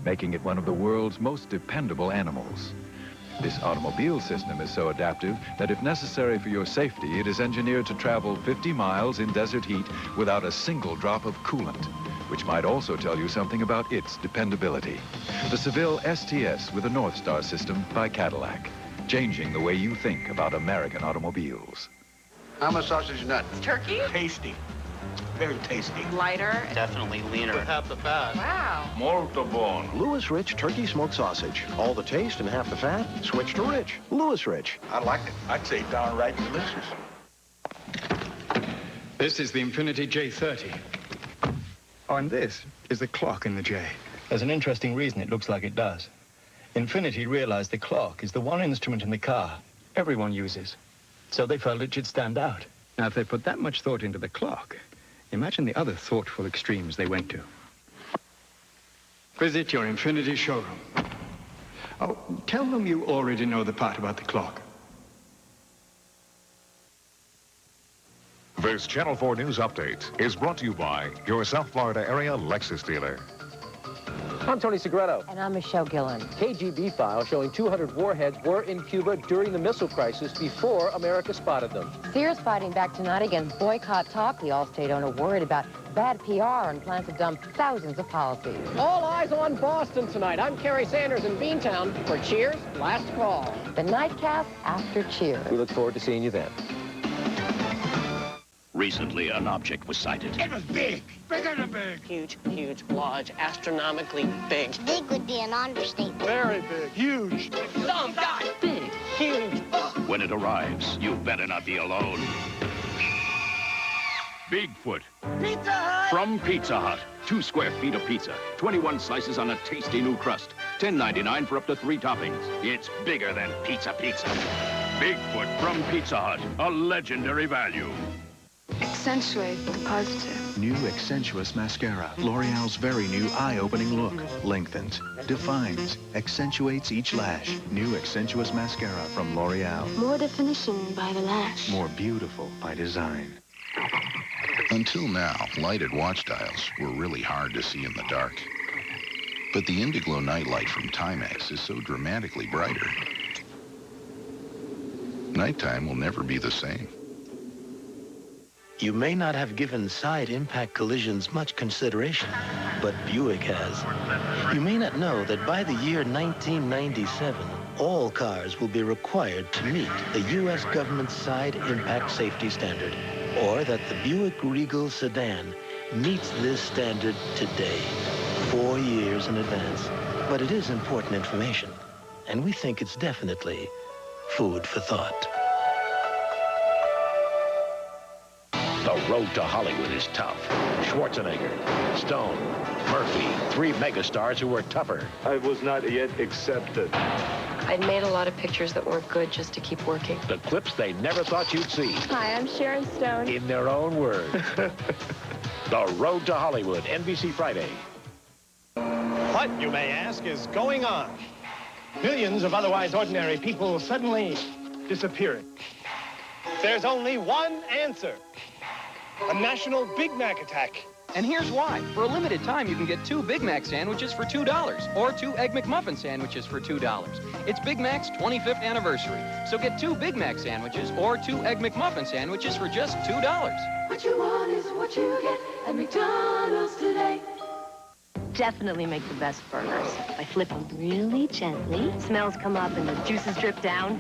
making it one of the world's most dependable animals. This automobile system is so adaptive that if necessary for your safety, it is engineered to travel 50 miles in desert heat without a single drop of coolant, which might also tell you something about its dependability. The Seville STS with a North Star system by Cadillac, changing the way you think about American automobiles. I'm a sausage nut. Turkey? Tasty. Very tasty. Lighter? Definitely leaner. Half the fat. Wow. Molto buono. Lewis Rich Turkey Smoked Sausage. All the taste and half the fat. Switch to Rich. Lewis Rich. I like it. I'd say downright delicious. This is the Infinity J30. Oh, and this is the clock in the J. There's an interesting reason it looks like it does. Infinity realized the clock is the one instrument in the car everyone uses. So they felt it should stand out. Now, if they put that much thought into the clock, imagine the other thoughtful extremes they went to. Visit your Infinity showroom. Oh, tell them you already know the part about the clock. This Channel 4 News Update is brought to you by your South Florida area Lexus dealer. I'm Tony Segreto. And I'm Michelle Gillen. KGB files showing 200 warheads were in Cuba during the missile crisis before America spotted them. Sears fighting back tonight against boycott talk. The Allstate owner worried about bad PR and plans to dump thousands of policies. All eyes on Boston tonight. I'm Kerry Sanders in Beantown for Cheers Last Call. The nightcast after Cheers. We look forward to seeing you then. Recently, an object was sighted. It was big. Bigger than big. Huge, huge, large, astronomically big. Big would be an understatement. Very big. Huge. Some guy. Big, huge. When it arrives, you better not be alone. Bigfoot. Pizza Hut! From Pizza Hut. 2 square feet of pizza. 21 slices on a tasty new crust. $10.99 for up to 3 toppings. It's bigger than pizza. Bigfoot from Pizza Hut. A legendary value. Accentuate the positive. New Accentuous Mascara. L'Oreal's very new eye-opening look. Lengthens, defines, accentuates each lash. New Accentuous Mascara from L'Oreal. More definition by the lash. More beautiful by design. Until now, lighted watch dials were really hard to see in the dark. But the Indigo Nightlight from Timex is so dramatically brighter. Nighttime will never be the same. You may not have given side impact collisions much consideration, but Buick has. You may not know that by the year 1997, all cars will be required to meet the U.S. government's side impact safety standard, or that the Buick Regal sedan meets this standard today, 4 years in advance. But it is important information, and we think it's definitely food for thought. The road to Hollywood is tough. Schwarzenegger, Stone, Murphy, 3 megastars who were tougher. I was not yet accepted. I'd made a lot of pictures that weren't good just to keep working. The clips they never thought you'd see. Hi, I'm Sharon Stone. In their own words. The road to Hollywood, NBC Friday. What, you may ask, is going on? Millions of otherwise ordinary people suddenly disappearing. There's only one answer. A national Big Mac attack. And here's why. For a limited time, you can get 2 Big Mac sandwiches for $2 or 2 Egg McMuffin sandwiches for $2. It's Big Mac's 25th anniversary. So get 2 Big Mac sandwiches or 2 Egg McMuffin sandwiches for just $2. What you want is what you get at McDonald's today. Definitely make the best burgers. By flipping really gently. Smells come up and the juices drip down.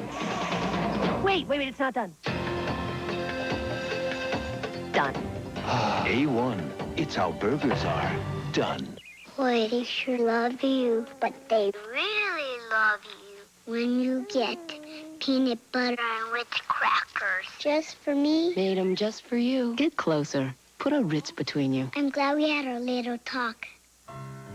Wait, it's not done. Done. A1. It's how burgers are done. Boy, they sure love you, but they really love you when you get peanut butter and Ritz Crackers. Just for me. Made them just for you. Get closer. Put a Ritz between you. I'm glad we had our little talk.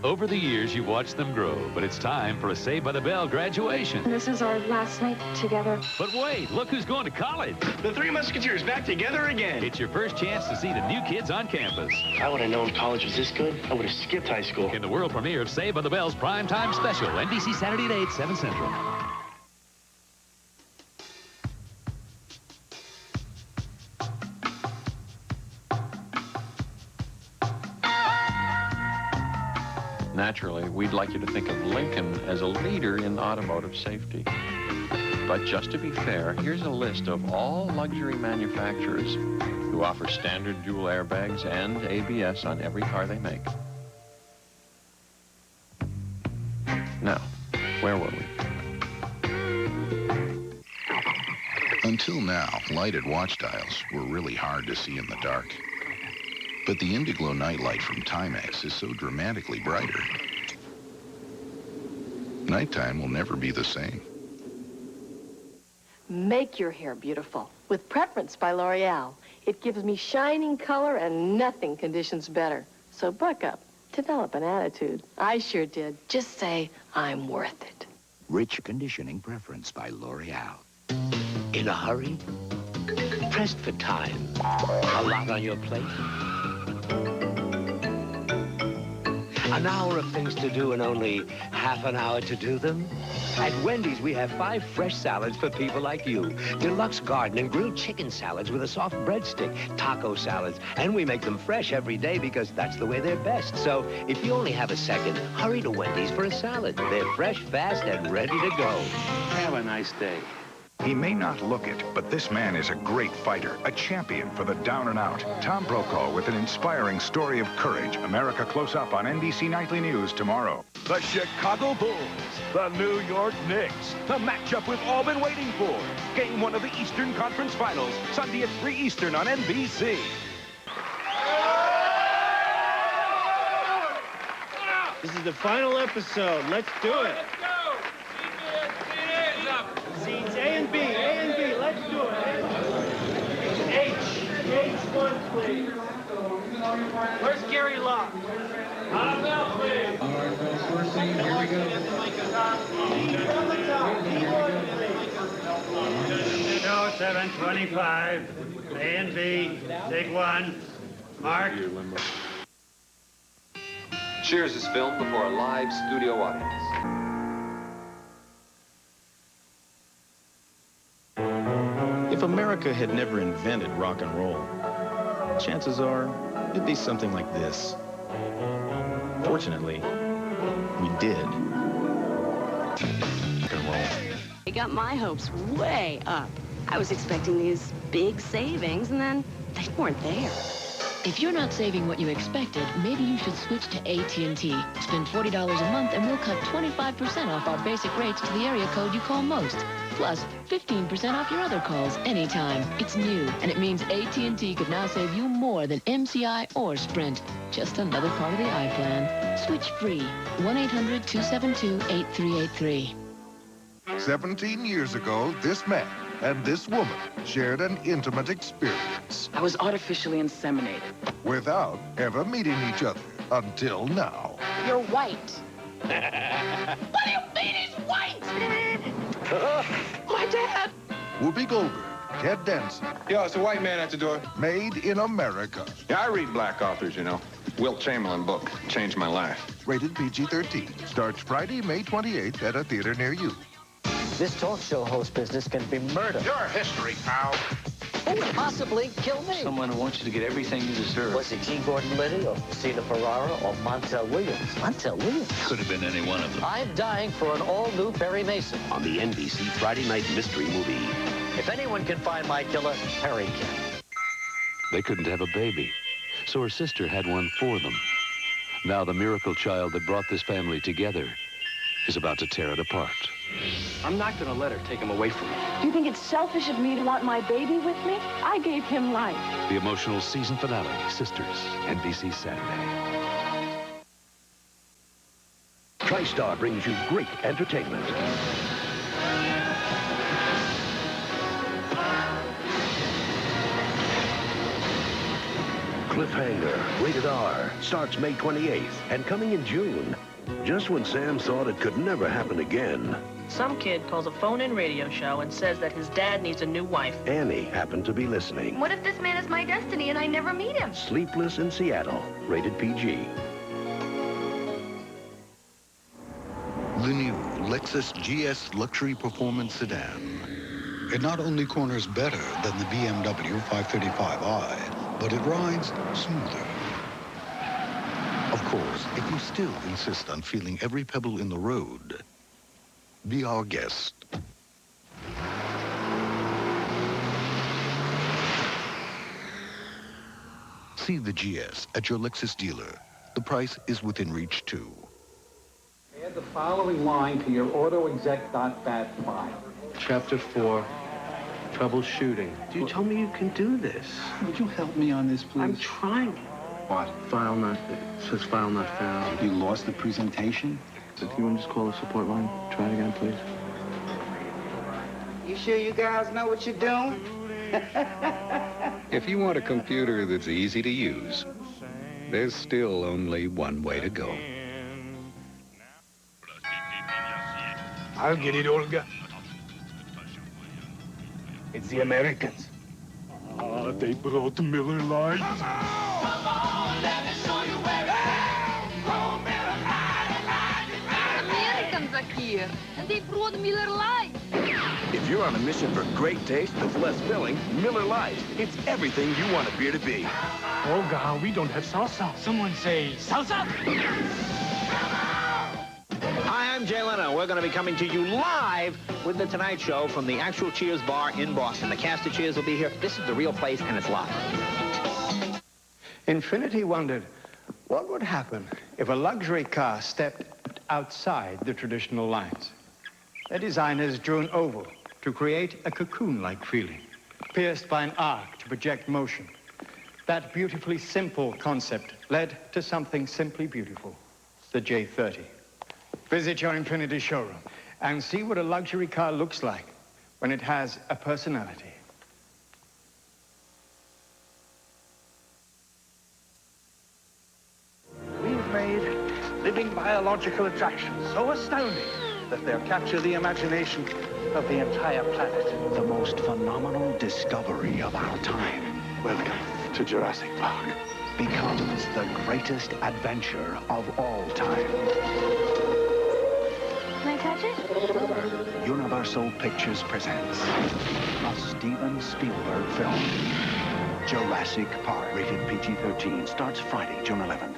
Over the years, you've watched them grow, but it's time for a Saved by the Bell graduation. This is our last night together. But wait, look who's going to college. The 3 Musketeers back together again. It's your first chance to see the new kids on campus. I would have known college was this good. I would have skipped high school. In the world premiere of Saved by the Bell's primetime special, NBC Saturday at 8, 7 Central. Natural naturally, we'd like you to think of Lincoln as a leader in automotive safety. But just to be fair, here's a list of all luxury manufacturers who offer standard dual airbags and ABS on every car they make. Now, where were we? Until now, lighted watch dials were really hard to see in the dark. But the Indigo Nightlight from Timex is so dramatically brighter. Nighttime will never be the same. Make your hair beautiful with Prefrence by Loreal. It gives me shining color and nothing conditions better. So buck up, develop an attitude. I sure did. Just say, I'm worth it. Rich Conditioning Prefrence by L'Oreal. In a hurry? Pressed for time? A lot on your plate? An hour of things to do and only half an hour to do them? At Wendy's, we have 5 fresh salads for people like you. Deluxe garden and grilled chicken salads with a soft breadstick, taco salads, and we make them fresh every day because that's the way they're best. So if you only have a second, hurry to Wendy's for a salad. They're fresh, fast, and ready to go. Have a nice day. He may not look it, but this man is a great fighter, a champion for the down and out. Tom Brokaw with an inspiring story of courage. America Close Up on NBC Nightly News tomorrow. The Chicago Bulls, the New York Knicks, the matchup we've all been waiting for. Game 1 of the Eastern Conference Finals, Sunday at 3 Eastern on NBC. This is the final episode. Let's do it. Seats A and B, let's do it. H1, please. Where's Gary Locke? On Bell, please. All right, folks, first scene, here we go. From the top, E1, please. Show 725, A and B, take 1. Mark. Cheers is filmed before a live studio audience. If America had never invented rock and roll, chances are it'd be something like this. Fortunately, we did rock and roll. It got my hopes way up. I was expecting these big savings, and then they weren't there. If you're not saving what you expected, maybe you should switch to AT&T. Spend $40 a month and we'll cut 25% off our basic rates to the area code you call most. Plus, 15% off your other calls anytime. It's new, and it means AT&T could now save you more than MCI or Sprint. Just another part of the iPlan. Switch free. 1-800-272-8383. 17 years ago, this man and this woman shared an intimate experience. I was artificially inseminated. Without ever meeting each other until now. You're white. What do you mean he's white? My dad. Whoopi Goldberg, Ted Danson. Yo, it's a white man at the door. Made in America. Yeah, I read black authors, you know. Wilt Chamberlain book changed my life. Rated PG-13. Starts Friday, May 28th at a theater near you. This talk show host business can be murder. You're history, pal. Who would possibly kill me? Someone who wants you to get everything you deserve. Was it G. Gordon Liddy or Christina Ferrara or Montel Williams? Montel Williams? Could have been any one of them. I'm dying for an all-new Perry Mason. On the NBC Friday night mystery movie. If anyone can find my killer, Perry can. They couldn't have a baby, so her sister had one for them. Now the miracle child that brought this family together is about to tear it apart. I'm not going to let her take him away from me. You think it's selfish of me to want my baby with me? I gave him life. The emotional season finale, Sisters, NBC Saturday. TriStar brings you great entertainment. Cliffhanger, rated R, starts May 28th and coming in June. Just when Sam thought it could never happen again. Some kid calls a phone-in radio show and says that his dad needs a new wife. Annie happened to be listening. What if this man is my destiny and I never meet him? Sleepless in Seattle, rated PG. The new Lexus GS Luxury Performance Sedan. It not only corners better than the BMW 535i, but it rides smoother. Of course, if you still insist on feeling every pebble in the road, be our guest. See the GS at your Lexus dealer. The price is within reach, too. Add the following line to your AutoExec.bat file. Chapter 4, troubleshooting. You told me you can do this. Would you help me on this, please? I'm trying. What? File not, it says file not found. You lost the presentation? So do you want to just call the support line? Try it again, please. You sure you guys know what you're doing? If you want a computer that's easy to use, there's still only one way to go. I'll get it, Olga. It's the Americans. Ah, they brought Miller Lite. Come on, let me show you where it is. Oh, Miller Lite. Americans are here, and they brought Miller Lite. If you're on a mission for great taste that's less filling, Miller Lite. It's everything you want a beer to be. Olga, we don't have salsa. Someone say salsa. Hi, I'm Jay Leno. We're going to be coming to you live with The Tonight Show from the actual Cheers bar in Boston. The cast of Cheers will be here. This is the real place, and it's live. Infinity wondered what would happen if a luxury car stepped outside the traditional lines. Their designers drew an oval to create a cocoon-like feeling, pierced by an arc to project motion. That beautifully simple concept led to something simply beautiful, the J30. Visit your Infinity showroom and see what a luxury car looks like when it has a personality. We've made living biological attractions so astounding that they'll capture the imagination of the entire planet. The most phenomenal discovery of our time. Welcome to Jurassic Park. Becomes the greatest adventure of all time. Can I touch it? Universal Pictures presents a Steven Spielberg film. Jurassic Park, rated PG-13, starts Friday, June 11th.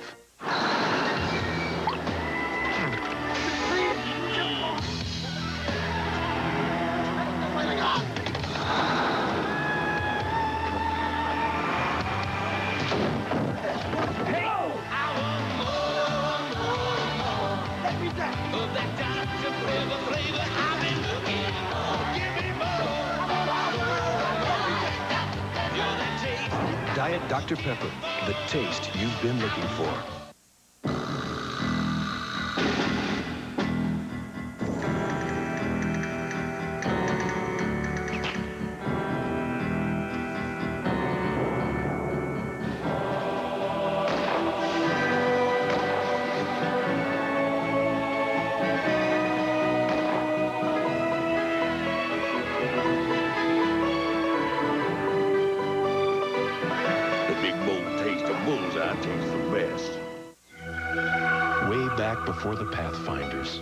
Diet Dr. Pepper, the taste you've been looking for. Before the Pathfinders,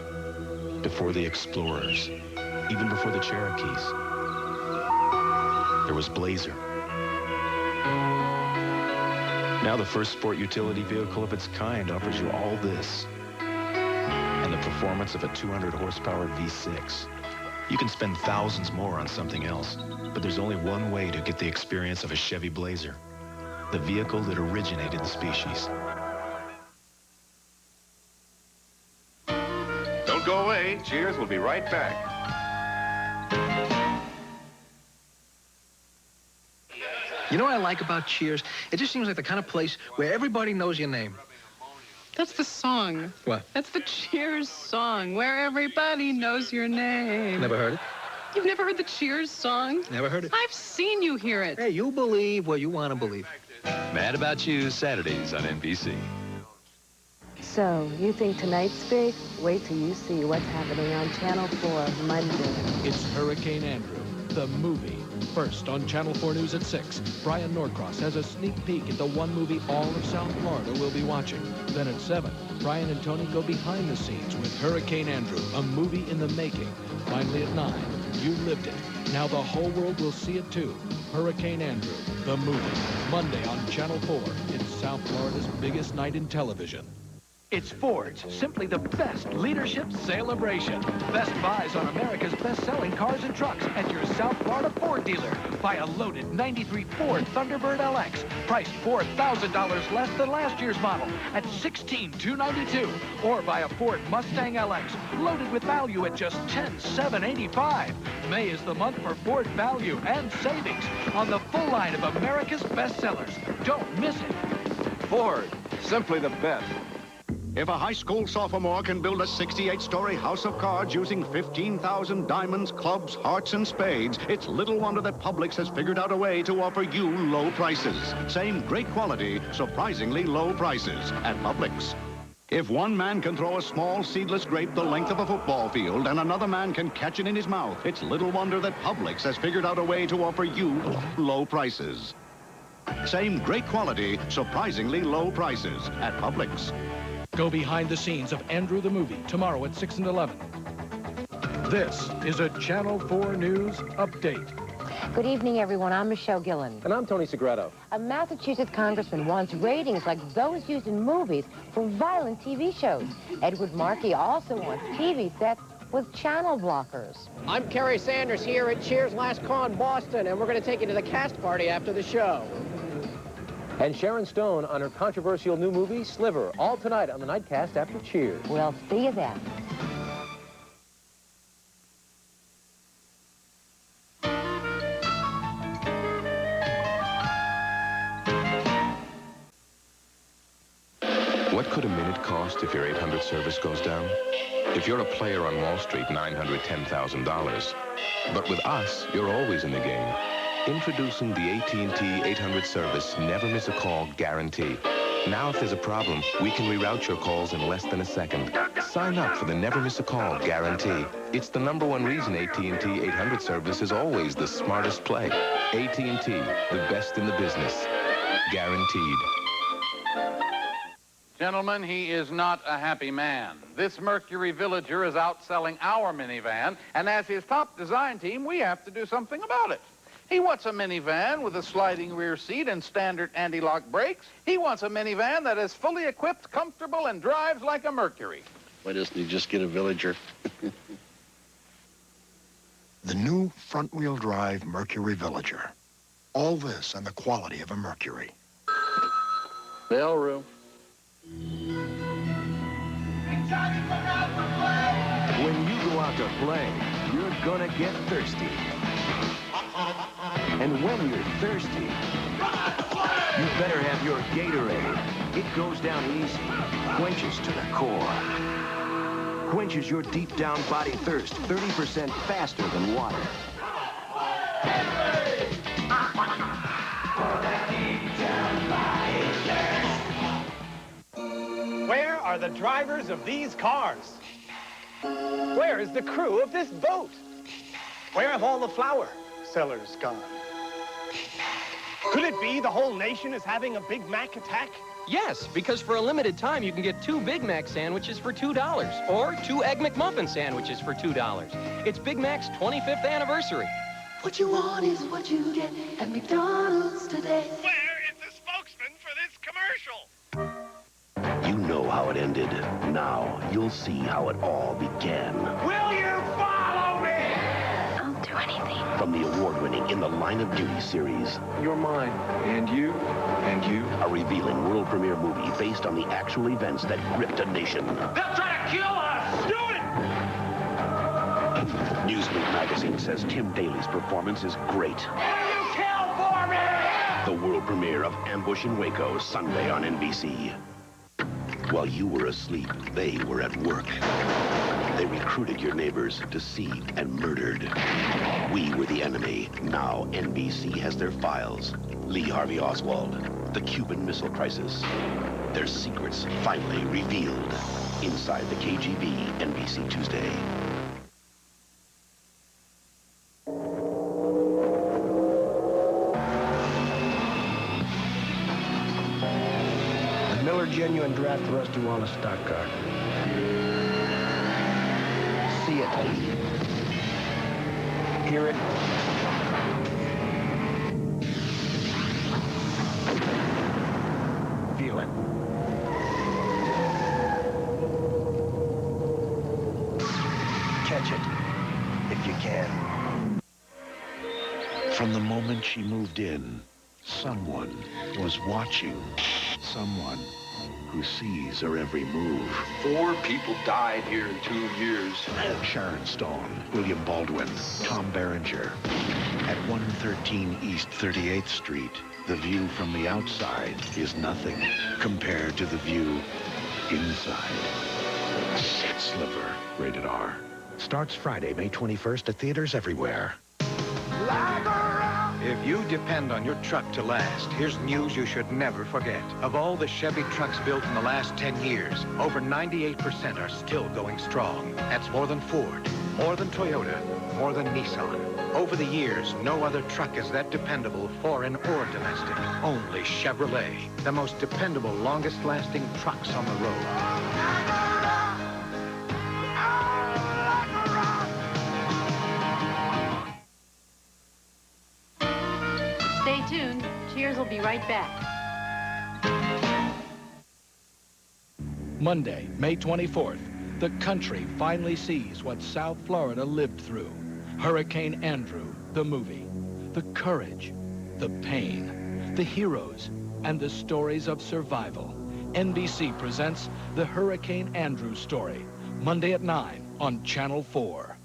before the Explorers, even before the Cherokees, there was Blazer. Now the first sport utility vehicle of its kind offers you all this and the performance of a 200 horsepower V6. You can spend thousands more on something else, but there's only one way to get the experience of a Chevy Blazer, the vehicle that originated the species. Don't go away. Cheers will be right back. You know what I like about Cheers? It just seems like the kind of place where everybody knows your name. That's the song. What? That's the Cheers song, where everybody knows your name. Never heard it? You've never heard the Cheers song? Never heard it. I've seen you hear it. Hey, you believe what you want to believe. Mad About You, Saturdays on NBC. So, you think tonight's big? Wait till you see what's happening on Channel 4 Monday. It's Hurricane Andrew, the movie. First on Channel 4 News at 6, Brian Norcross has a sneak peek at the one movie all of South Florida will be watching. Then at 7, Brian and Tony go behind the scenes with Hurricane Andrew, a movie in the making. Finally at 9, You Lived It. Now the whole world will see it too. Hurricane Andrew, the movie. Monday on Channel 4. It's South Florida's biggest night in television. It's Ford's Simply the Best Leadership Celebration. Best buys on America's best-selling cars and trucks at your South Florida Ford dealer. Buy a loaded 93 Ford Thunderbird LX, priced $4,000 less than last year's model at $16,292. Or buy a Ford Mustang LX, loaded with value at just $10,785. May is the month for Ford value and savings on the full line of America's bestsellers. Don't miss it. Ford, simply the best. If a high school sophomore can build a 68-story house of cards using 15,000 diamonds, clubs, hearts, and spades, it's little wonder that Publix has figured out a way to offer you low prices. Same great quality, surprisingly low prices at Publix. If one man can throw a small seedless grape the length of a football field and another man can catch it in his mouth, it's little wonder that Publix has figured out a way to offer you low prices. Same great quality, surprisingly low prices at Publix. Go behind the scenes of Andrew the Movie tomorrow at 6 and 11. This is a Channel 4 News Update. Good evening, everyone. I'm Michelle Gillen. And I'm Tony Segreto. A Massachusetts congressman wants ratings like those used in movies for violent TV shows. Edward Markey also wants TV sets with channel blockers. I'm Kerry Sanders here at Cheers' Last Call in Boston, and we're going to take you to the cast party after the show. And Sharon Stone on her controversial new movie, Sliver, all tonight on the Nightcast after Cheers. We'll see you then. What could a minute cost if your 800 service goes down? If you're a player on Wall Street, $910,000. But with us, you're always in the game. Introducing the AT&T 800 service Never Miss a Call guarantee. Now, if there's a problem, we can reroute your calls in less than a second. Sign up for the Never Miss a Call guarantee. It's the #1 reason AT&T 800 service is always the smartest play. AT&T, the best in the business. Guaranteed. Gentlemen, he is not a happy man. This Mercury Villager is outselling our minivan, and as his top design team, we have to do something about it. He wants a minivan with a sliding rear seat and standard anti-lock brakes. He wants a minivan that is fully equipped, comfortable, and drives like a Mercury. Why doesn't he just get a Villager? The new front-wheel drive Mercury Villager. All this and the quality of a Mercury. Bell room. When you go out to play, you're gonna get thirsty. And when you're thirsty, you better have your Gatorade. It goes down easy, quenches to the core. Quenches your deep down body thirst 30% faster than water. Where are the drivers of these cars? Where is the crew of this boat? Where have all the flour sellers gone? Could it be the whole nation is having a Big Mac attack? Yes, because for a limited time, you can get 2 Big Mac sandwiches for $2, or 2 Egg McMuffin sandwiches for $2. It's Big Mac's 25th anniversary. What you want is what you get at McDonald's today. Where is the spokesman for this commercial? You know how it ended. Now, you'll see how it all began. Will you follow me? I'll do anything. From the award-winning In the Line of Duty series. You're mine. And you. And you. A revealing world premiere movie based on the actual events that gripped a nation. They'll try to kill us! Do it! Newsweek magazine says Tim Daly's performance is great. What do you kill for me? The world premiere of Ambush in Waco, Sunday on NBC. While you were asleep, they were at work. They recruited your neighbors, deceived and murdered. We were the enemy. Now NBC has their files. Lee Harvey Oswald, the Cuban Missile Crisis. Their secrets finally revealed. Inside the KGB, NBC Tuesday. Miller Genuine Draft Rusty Wallace stock car. See it. Hear it. Feel it. catch it. If you can. From the moment she moved in, someone was watching. Someone who sees her every move. 4 people died here in 2 years. Sharon Stone, William Baldwin, Tom Berenger. At 113 East 38th Street, the view from the outside is nothing compared to the view inside. Sliver, rated R. Starts Friday, May 21st at theaters everywhere. If you depend on your truck to last, here's news you should never forget. Of all the Chevy trucks built in the last 10 years, over 98% are still going strong. That's more than Ford, more than Toyota, more than Nissan. Over the years, no other truck is that dependable, foreign or domestic. Only Chevrolet, the most dependable, longest-lasting trucks on the road. Stay tuned. Cheers will be right back. Monday, May 24th, the country finally sees what South Florida lived through. Hurricane Andrew, the movie. The courage, the pain, the heroes, and the stories of survival. NBC presents the Hurricane Andrew story, Monday at 9 on Channel 4.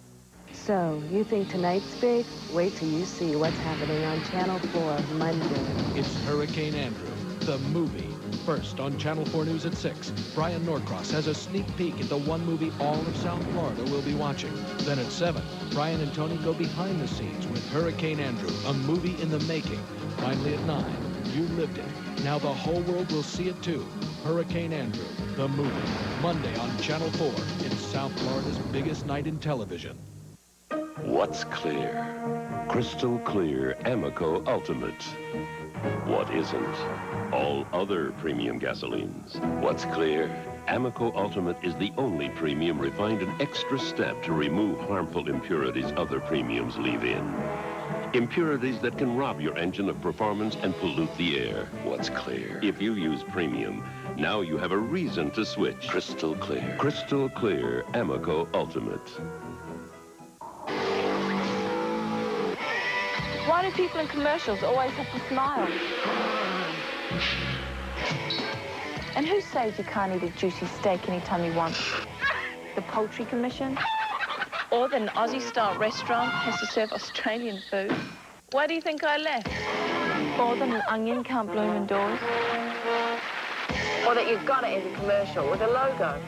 So, you think tonight's big? Wait till you see what's happening on Channel 4 Monday. It's Hurricane Andrew, the movie. First on Channel 4 News at 6, Brian Norcross has a sneak peek at the one movie all of South Florida will be watching. Then at 7, Brian and Tony go behind the scenes with Hurricane Andrew, a movie in the making. Finally at 9, you lived it. Now the whole world will see it too. Hurricane Andrew, the movie. Monday on Channel 4. It's South Florida's biggest night in television. What's clear? Crystal clear Amoco Ultimate. What isn't? All other premium gasolines. What's clear? Amoco Ultimate is the only premium refined an extra step to remove harmful impurities other premiums leave in. Impurities that can rob your engine of performance and pollute the air. What's clear? If you use premium, now you have a reason to switch. Crystal clear. Crystal clear Amoco Ultimate. Why do people in commercials always have to smile? And who says you can't eat a juicy steak anytime you want? The Poultry Commission? Or that an Aussie-style restaurant has to serve Australian food? Why do you think I left? Or that an onion can't bloom indoors? Or that you've got to end a commercial with a logo?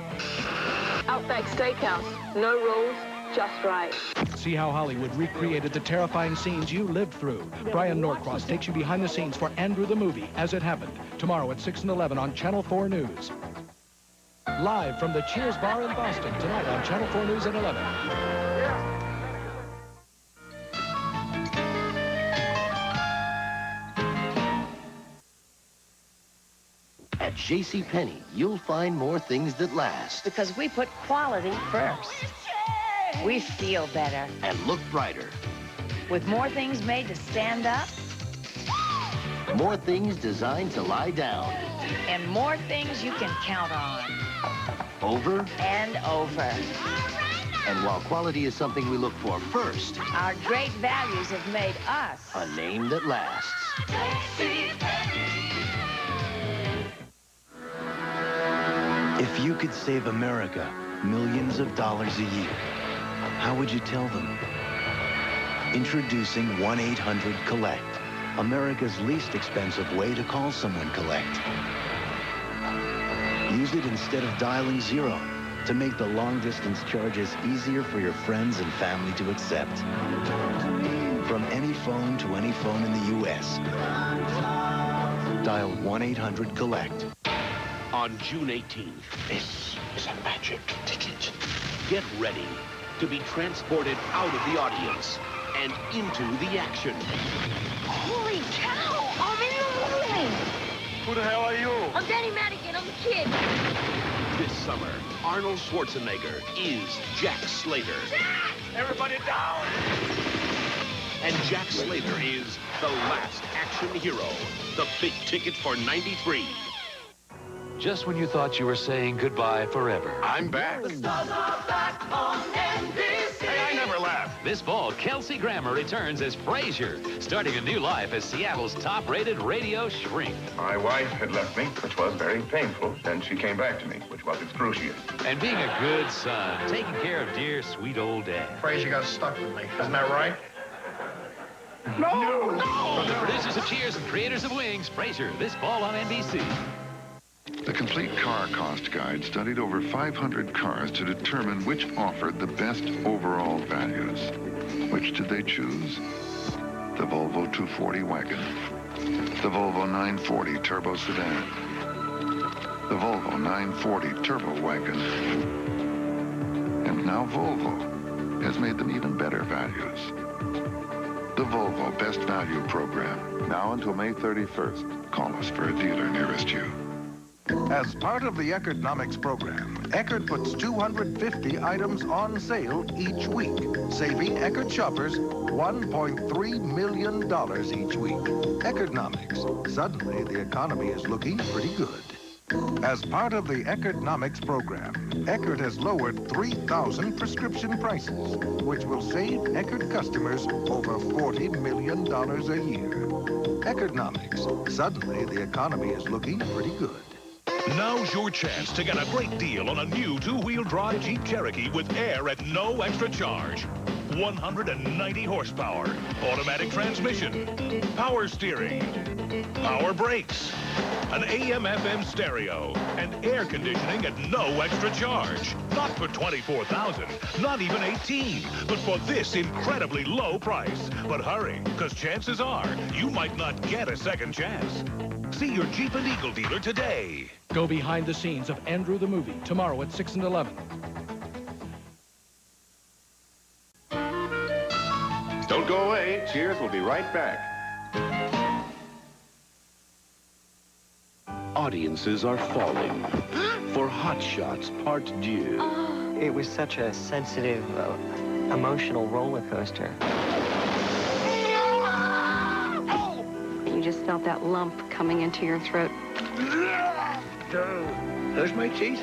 Outback Steakhouse, no rules, just right. See how Hollywood recreated the terrifying scenes you lived through. Brian Norcross takes you behind the scenes for Andrew the Movie, As It Happened, tomorrow at 6 and 11 on Channel 4 News. Live from the Cheers Bar in Boston, tonight on Channel 4 News at 11. At JCPenney, you'll find more things that last. Because we put quality first. We feel better. And look brighter. With more things made to stand up. More things designed to lie down. And more things you can count on. Over. And over. And while quality is something we look for first, our great values have made us a name that lasts. If you could save America millions of dollars a year, how would you tell them? Introducing 1-800-COLLECT, America's least expensive way to call someone collect. Use it instead of dialing 0 to make the long-distance charges easier for your friends and family to accept. From any phone to any phone in the U.S., dial 1-800-COLLECT. On June 18th, this is a magic ticket. Get ready to be transported out of the audience and into the action. Holy cow! I'm in the movie! Who the hell are you? I'm Danny Madigan. I'm the kid. This summer, Arnold Schwarzenegger is Jack Slater. Jack! Everybody down! And Jack Slater is the last action hero. The big ticket for '93. Just when you thought you were saying goodbye forever. I'm back. The stars are back on NBC. This fall, Kelsey Grammer returns as Frasier, starting a new life as Seattle's top-rated radio shrink. My wife had left me, which was very painful. Then she came back to me, which was excruciating. And being a good son, taking care of dear, sweet old Dad. Frasier got stuck with me. Isn't that right? No! From the producers of Cheers and creators of Wings, Frasier, this fall on NBC. The Complete Car Cost Guide studied over 500 cars to determine which offered the best overall values. Which did they choose? The Volvo 240 wagon, the Volvo 940 turbo sedan, the Volvo 940 turbo wagon, and now Volvo has made them even better values. The Volvo Best Value Program, now until May 31st. Call us for a dealer nearest you. As part of the Economics program, Eckerd puts 250 items on sale each week, saving Eckerd shoppers $1.3 million each week. Economics. Suddenly, the economy is looking pretty good. As part of the Economics program, Eckerd has lowered 3,000 prescription prices, which will save Eckerd customers over $40 million a year. Economics. Suddenly, the economy is looking pretty good. Now's your chance to get a great deal on a new two-wheel drive Jeep Cherokee with air at no extra charge. 190 horsepower, automatic transmission, power steering, power brakes, an AM/FM stereo, and air conditioning at no extra charge. Not for $24,000, not even $18,000, but for this incredibly low price. But hurry, because chances are you might not get a second chance. See your Jeep and Eagle dealer today. Go behind the scenes of Andrew the Movie tomorrow at 6 and 11. Don't go away. Cheers, we'll be right back. Audiences are falling for Hot Shots Part 2. It was such a sensitive, emotional roller coaster. You just felt that lump coming into your throat. There's my teeth.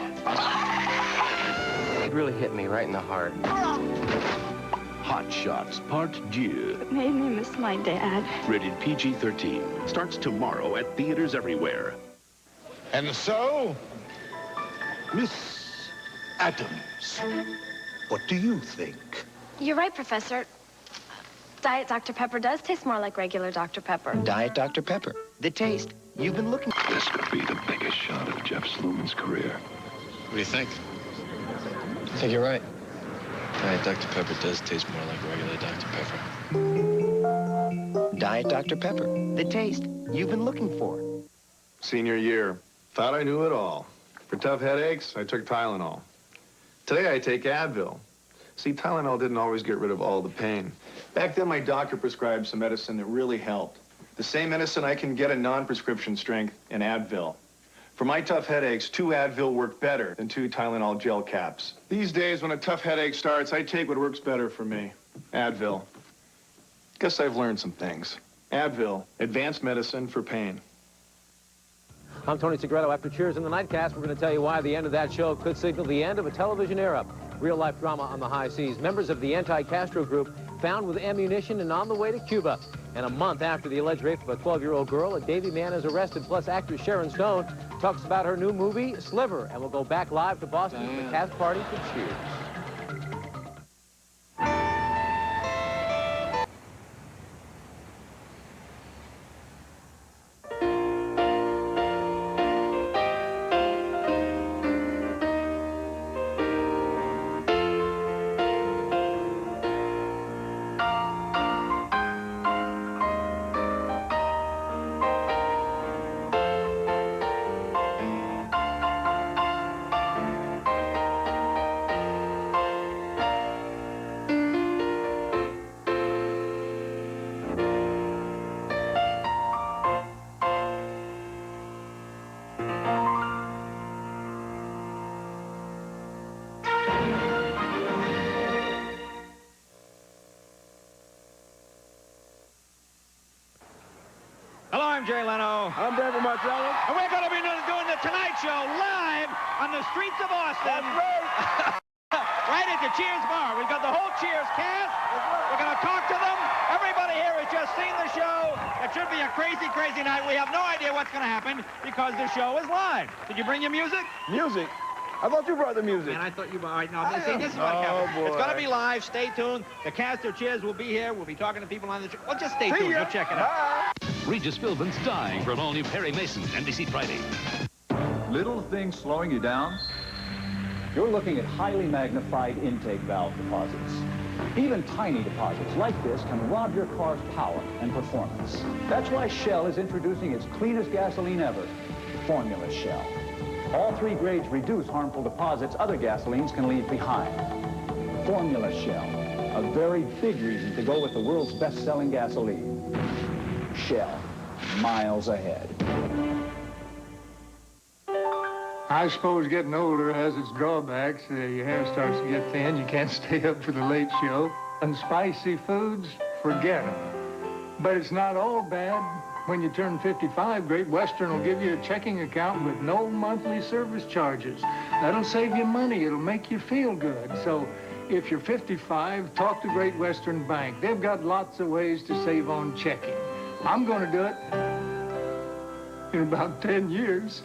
It really hit me right in the heart. Hot Shots Part 2. It made me miss my dad. Rated PG-13. Starts tomorrow at theaters everywhere. And so, Miss Adams, what do you think? You're right, Professor. Diet Dr. Pepper does taste more like regular Dr. Pepper. Diet Dr. Pepper. The taste you've been looking for. This could be the biggest shot of Jeff Sluman's career. What do you think? I think you're right. Diet Dr. Pepper does taste more like regular Dr. Pepper. Diet Dr. Pepper. The taste you've been looking for. Senior year. Thought I knew it all. For tough headaches, I took Tylenol. Today, I take Advil. See, Tylenol didn't always get rid of all the pain. Back then, my doctor prescribed some medicine that really helped. The same medicine I can get in non-prescription strength in Advil. For my tough headaches, 2 Advil work better than 2 Tylenol gel caps. These days, when a tough headache starts, I take what works better for me. Advil. Guess I've learned some things. Advil, advanced medicine for pain. I'm Tony Segreto. After Cheers in the Nightcast, we're going to tell you why the end of that show could signal the end of a television era. Real-life drama on the high seas. Members of the anti-Castro group found with ammunition and on the way to Cuba. And a month after the alleged rape of a 12-year-old girl, a Davie man is arrested. Plus, actress Sharon Stone talks about her new movie, Sliver. And we'll go back live to Boston for the cast party for Cheers. I'm Jay Leno. I'm David Marcello. And we're going to be doing the Tonight Show live on the streets of Austin. That's right. right at the Cheers bar. We've got the whole Cheers cast. We're going to talk to them. Everybody here has just seen the show. It should be a crazy, crazy night. We have no idea what's going to happen because the show is live. Did you bring your music? Music? I thought you brought the music. And I thought you brought... All right, now, see, this is what happens. Boy. It's going to be live. Stay tuned. The cast of Cheers will be here. We'll be talking to people on the show. Well, just stay tuned. We'll check it out. Regis Philbin's dying for an all-new Perry Mason, NBC Friday. Little things slowing you down? You're looking at highly magnified intake valve deposits. Even tiny deposits like this can rob your car's power and performance. That's why Shell is introducing its cleanest gasoline ever, Formula Shell. All three grades reduce harmful deposits other gasolines can leave behind. Formula Shell, a very big reason to go with the world's best-selling gasoline. Shell, miles ahead. I suppose getting older has its drawbacks. Your hair starts to get thin. You can't stay up for the late show. And spicy foods, forget them. But it's not all bad. When you turn 55, Great Western will give you a checking account with no monthly service charges. That'll save you money. It'll make you feel good. So if you're 55, talk to Great Western Bank. They've got lots of ways to save on checking. I'm going to do it in about 10 years.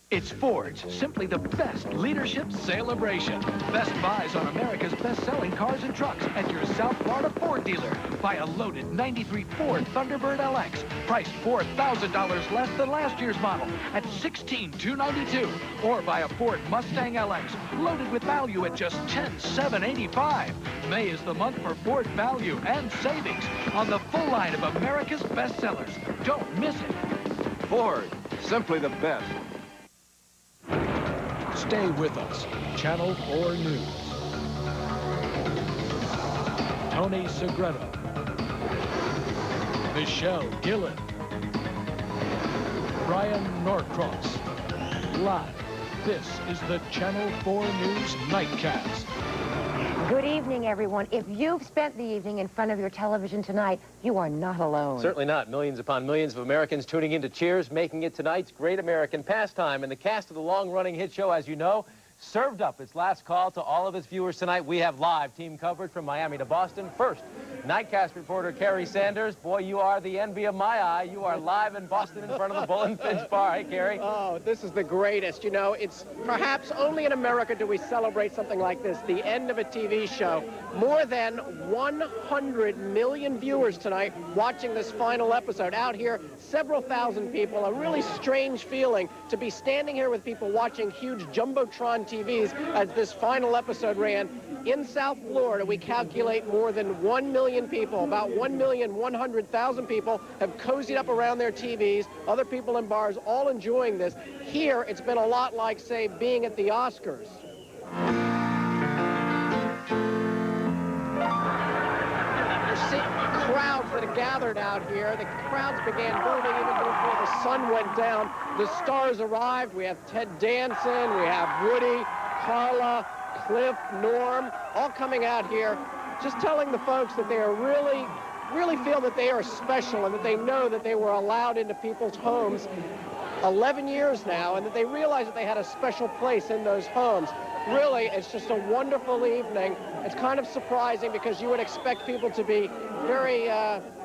It's Ford's Simply the Best Leadership Celebration. Best buys on America's best-selling cars and trucks at your South Florida Ford dealer. Buy a loaded 93 Ford Thunderbird LX, priced $4,000 less than last year's model at $16,292. Or buy a Ford Mustang LX, loaded with value at just $10,785. May is the month for Ford value and savings on the full line of America's bestsellers. Don't miss it. Ford, simply the best. Stay with us. Channel 4 News. Tony Segreto. Michelle Gillen. Brian Norcross. Live. This is the Channel 4 News Nightcast. Good evening, everyone. If you've spent the evening in front of your television tonight, you are not alone. Certainly not. Millions upon millions of Americans tuning in to Cheers, making it tonight's great American pastime. And the cast of the long-running hit show, as you know, served up its last call to all of its viewers tonight. We have live team coverage from Miami to Boston. First, Nightcast reporter Carrie Sanders. Boy, you are the envy of my eye. You are live in Boston in front of the Bull and Finch Bar. Hey, Carrie. Oh, this is the greatest. You know, it's perhaps only in America do we celebrate something like this, the end of a TV show. More than 100 million viewers tonight watching this final episode. Out here, several thousand people. A really strange feeling to be standing here with people watching huge Jumbotron TVs as this final episode ran. In South Florida, we calculate more than 1 million people, about 1,100,000 people have cozied up around their TVs, other people in bars, all enjoying this. Here, it's been a lot like, say, being at the Oscars. Crowds that have gathered out here. The crowds began building even before the sun went down. The stars arrived. We have Ted Danson, we have Woody, Carla, Cliff, Norm, all coming out here, just telling the folks that they are really feel that they are special and that they know that they were allowed into people's homes 11 years now and that they realize that they had a special place in those homes. Really, it's just a wonderful evening. It's kind of surprising because you would expect people to be very,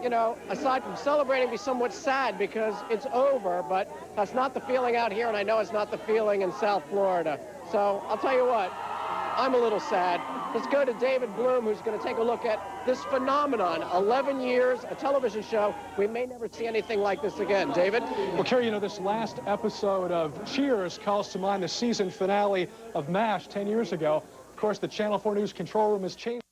you know, aside from celebrating, be somewhat sad because it's over, but that's not the feeling out here, and I know it's not the feeling in South Florida. So I'll tell you what, I'm a little sad. Let's go to David Bloom, who's going to take a look at this phenomenon. 11 years, a television show. We may never see anything like this again. David? Well, Kerry, you know, this last episode of Cheers calls to mind the season finale of MASH 10 years ago. Of course, the Channel 4 News control room has changed.